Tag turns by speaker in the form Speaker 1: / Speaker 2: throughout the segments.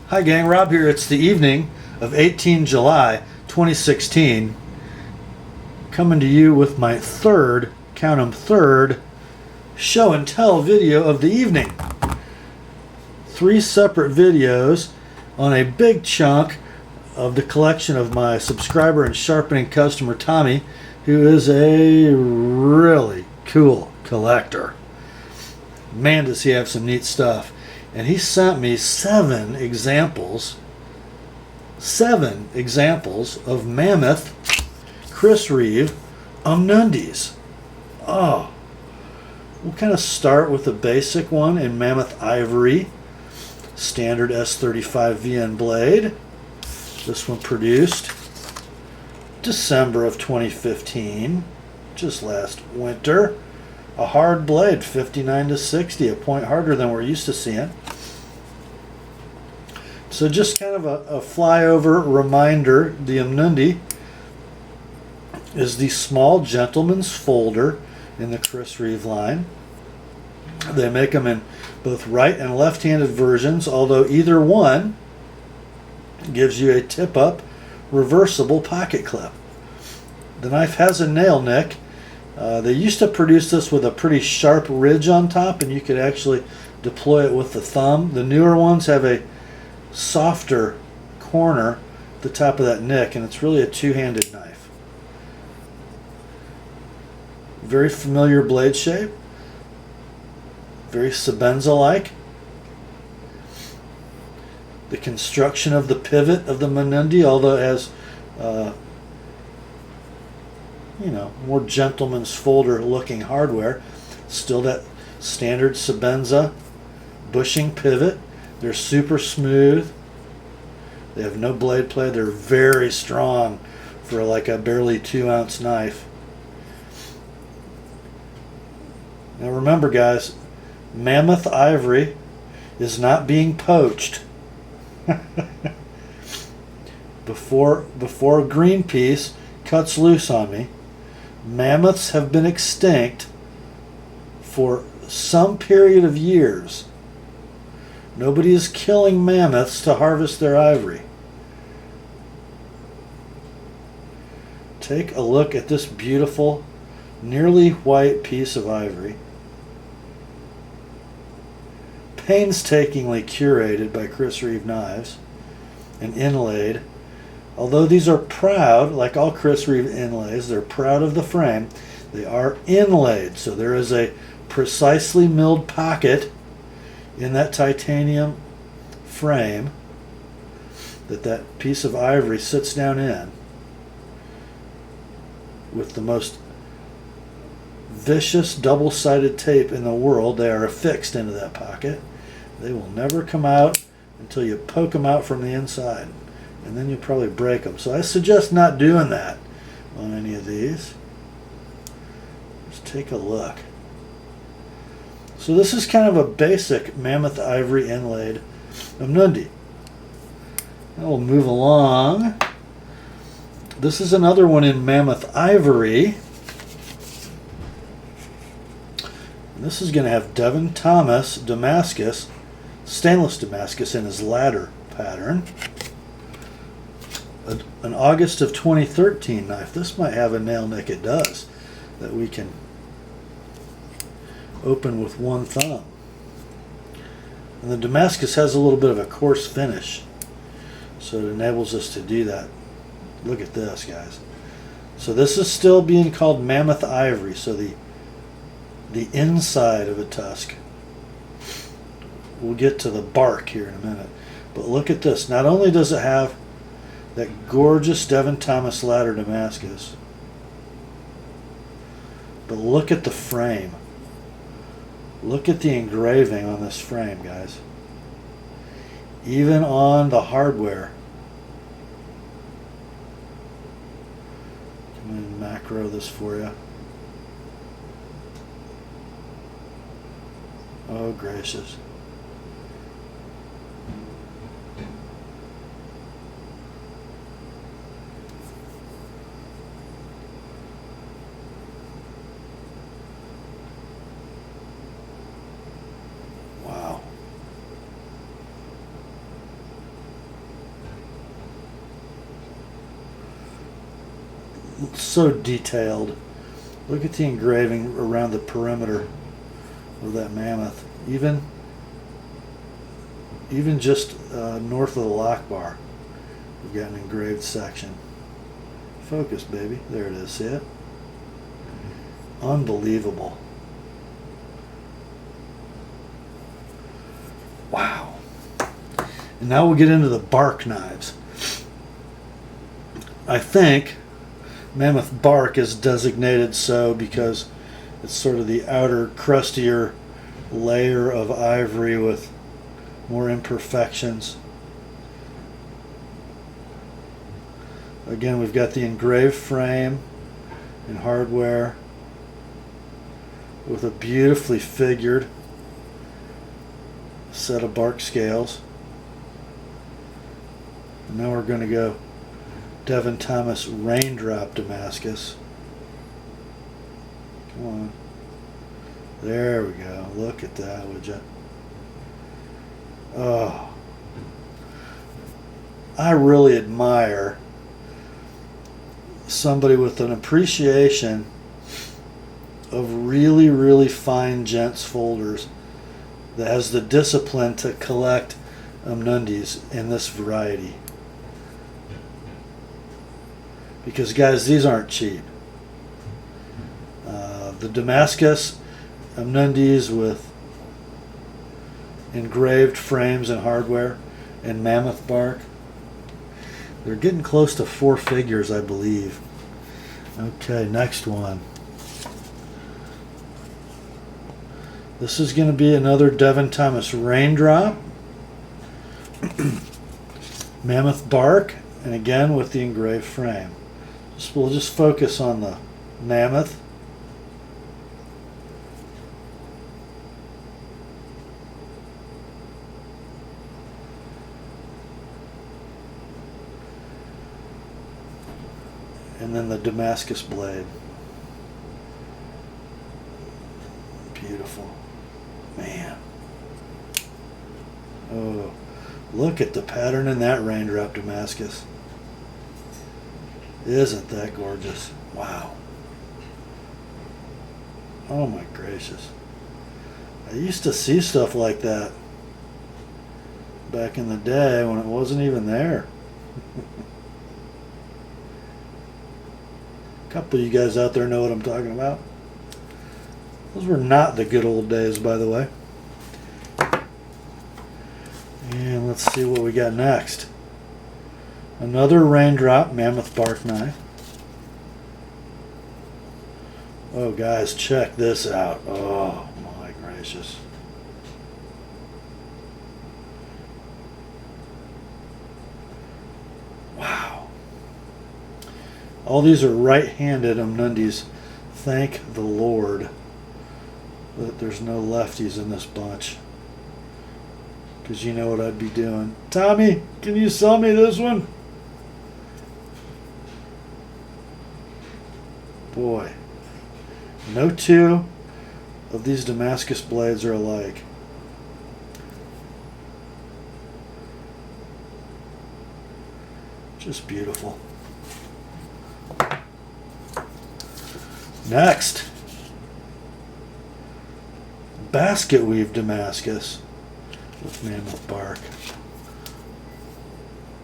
Speaker 1: Hi gang, Rob here. It's the evening of 18 July 2016. Coming to you with my third, count 'em third, show and tell video of the evening. 3 separate videos on a big chunk of the collection of my subscriber and sharpening customer Tommy, who is a really cool collector. Man, does he have some neat stuff. And he sent me 7 examples of Mammoth Chris Reeve Mnandis. Oh, we'll kind of start with the basic one in Mammoth Ivory, standard S35 VN blade. This one produced December of 2015, just last winter. A hard blade, 59 to 60, a point harder than we're used to seeing. So just kind of a flyover reminder, the Mnandi is the small gentleman's folder in the Chris Reeve line. They make them in both right and left-handed versions, although either one gives you a tip-up reversible pocket clip. The knife has a nail nick. They used to produce this with a pretty sharp ridge on top, and you could actually deploy it with the thumb. The newer ones have a softer corner at the top of that nick, and it's really a two-handed knife. Very familiar blade shape, very Sebenza-like. The construction of the pivot of the Mnandi, although it has more gentleman's folder looking hardware, still that standard Sebenza bushing pivot. They're super smooth. They have no blade play. They're very strong for like a barely 2-ounce knife. Now remember guys, Mammoth Ivory is not being poached. Before Greenpeace cuts loose on me, mammoths have been extinct for some period of years. Nobody is killing mammoths to harvest their ivory. Take a look at this beautiful, nearly white piece of ivory. Painstakingly curated by Chris Reeve Knives and inlaid. Although these are proud, like all Chris Reeve inlays, they're proud of the frame, they are inlaid. So there is a precisely milled pocket in that titanium frame that piece of ivory sits down in with the most vicious double-sided tape in the world. They are affixed into that pocket. They will never come out until you poke them out from the inside, and then you'll probably break them. So I suggest not doing that on any of these. Let's take a look. So this is kind of a basic Mammoth Ivory inlaid Mnandi. Now we'll move along. This is another one in Mammoth Ivory. And this is going to have Devin Thomas Damascus, stainless Damascus in his ladder pattern. An August of 2013 knife. This might have a nail nick. It does, that we can open with one thumb. And the Damascus has a little bit of a coarse finish, so it enables us to do that. Look at this, guys. So this is still being called Mammoth Ivory, so the inside of a tusk. We'll get to the bark here in a minute, but look at this. Not only does it have that gorgeous Devin Thomas ladder Damascus, but look at the frame. Look at the engraving on this frame, guys. Even on the hardware. Let me macro this for you. Oh, gracious. So detailed. Look at the engraving around the perimeter of that mammoth. Even just north of the lock bar, we've got an engraved section. Focus, baby. There it is. See it? Unbelievable. Wow. And now we'll get into the bark knives. I think Mammoth bark is designated so because it's sort of the outer, crustier layer of ivory with more imperfections. Again, we've got the engraved frame and hardware with a beautifully figured set of bark scales. And now we're going to go Devin Thomas Raindrop Damascus. Come on. There we go. Look at that, would you? Oh. I really admire somebody with an appreciation of really, really fine gents folders that has the discipline to collect Mnandis in this variety. Because guys, these aren't cheap. The Damascus Mnandis with engraved frames and hardware and mammoth bark, they're getting close to 4 figures, I believe. Okay, next one. This is going to be another Devin Thomas Raindrop. Mammoth bark, and again with the engraved frame. We'll just focus on the mammoth. And then the Damascus blade. Beautiful. Man. Oh, look at the pattern in that Raindrop Damascus. Isn't that gorgeous? Wow. Oh my gracious. I used to see stuff like that back in the day when it wasn't even there. A couple of you guys out there know what I'm talking about. Those were not the good old days, by the way. And let's see what we got next. Another Raindrop Mammoth bark knife. Oh guys, check this out. Oh my gracious. Wow. All these are right-handed Mnandis. Thank the Lord that there's no lefties in this bunch. Because you know what I'd be doing. Tommy, can you sell me this one? Boy, no two of these Damascus blades are alike. Just beautiful. Next, Basketweave Damascus with mammoth bark.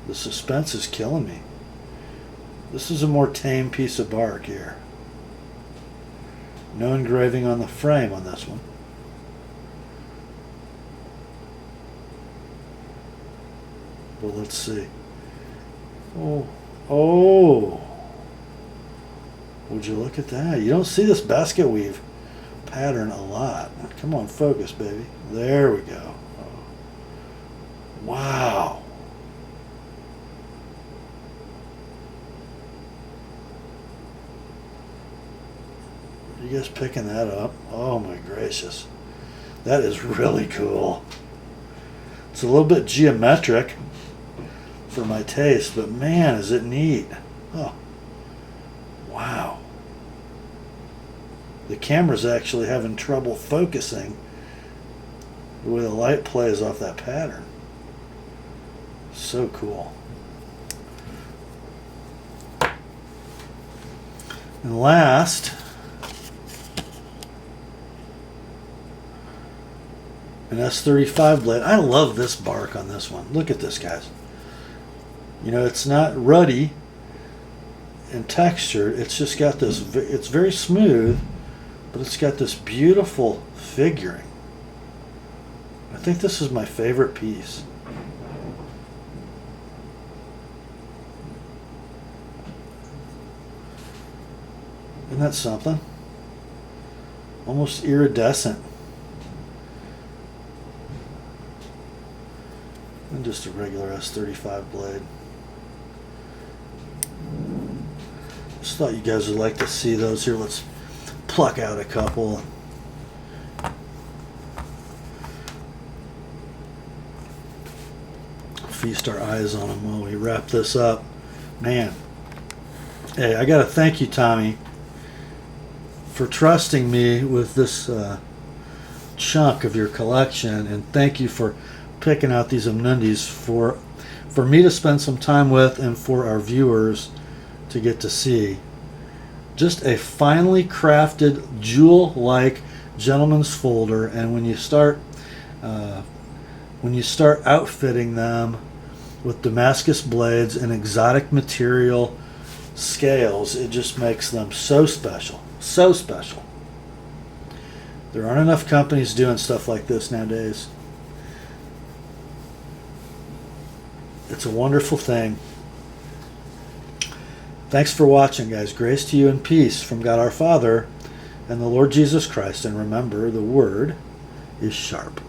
Speaker 1: The suspense is killing me. This is a more tame piece of bark here. No engraving on the frame on this one. Well, let's see. Oh. Would you look at that? You don't see this Basketweave pattern a lot. Come on, focus, baby. There we go. Wow. Are you guys picking that up? Oh my gracious. That is really cool. It's a little bit geometric for my taste, but man, is it neat. Oh. Wow. The camera's actually having trouble focusing the way the light plays off that pattern. So cool. And last, an S35 blade. I love this bark on this one. Look at this, guys. You know, it's not ruddy and textured. It's just got this, it's very smooth, but it's got this beautiful figuring. I think this is my favorite piece. Isn't that something? Almost iridescent. And just a regular S35 blade. Just thought you guys would like to see those. Here, let's pluck out a couple. Feast our eyes on them while we wrap this up. Man, hey, I gotta thank you, Tommy, for trusting me with this chunk of your collection, and thank you for picking out these Mnandis for me to spend some time with and for our viewers to get to see. Just a finely crafted jewel-like gentleman's folder, and when you start outfitting them with Damascus blades and exotic material scales, it just makes them so special. So special. There aren't enough companies doing stuff like this nowadays. It's a wonderful thing. Thanks for watching, guys. Grace to you and peace from God our Father and the Lord Jesus Christ. And remember, the word is sharp.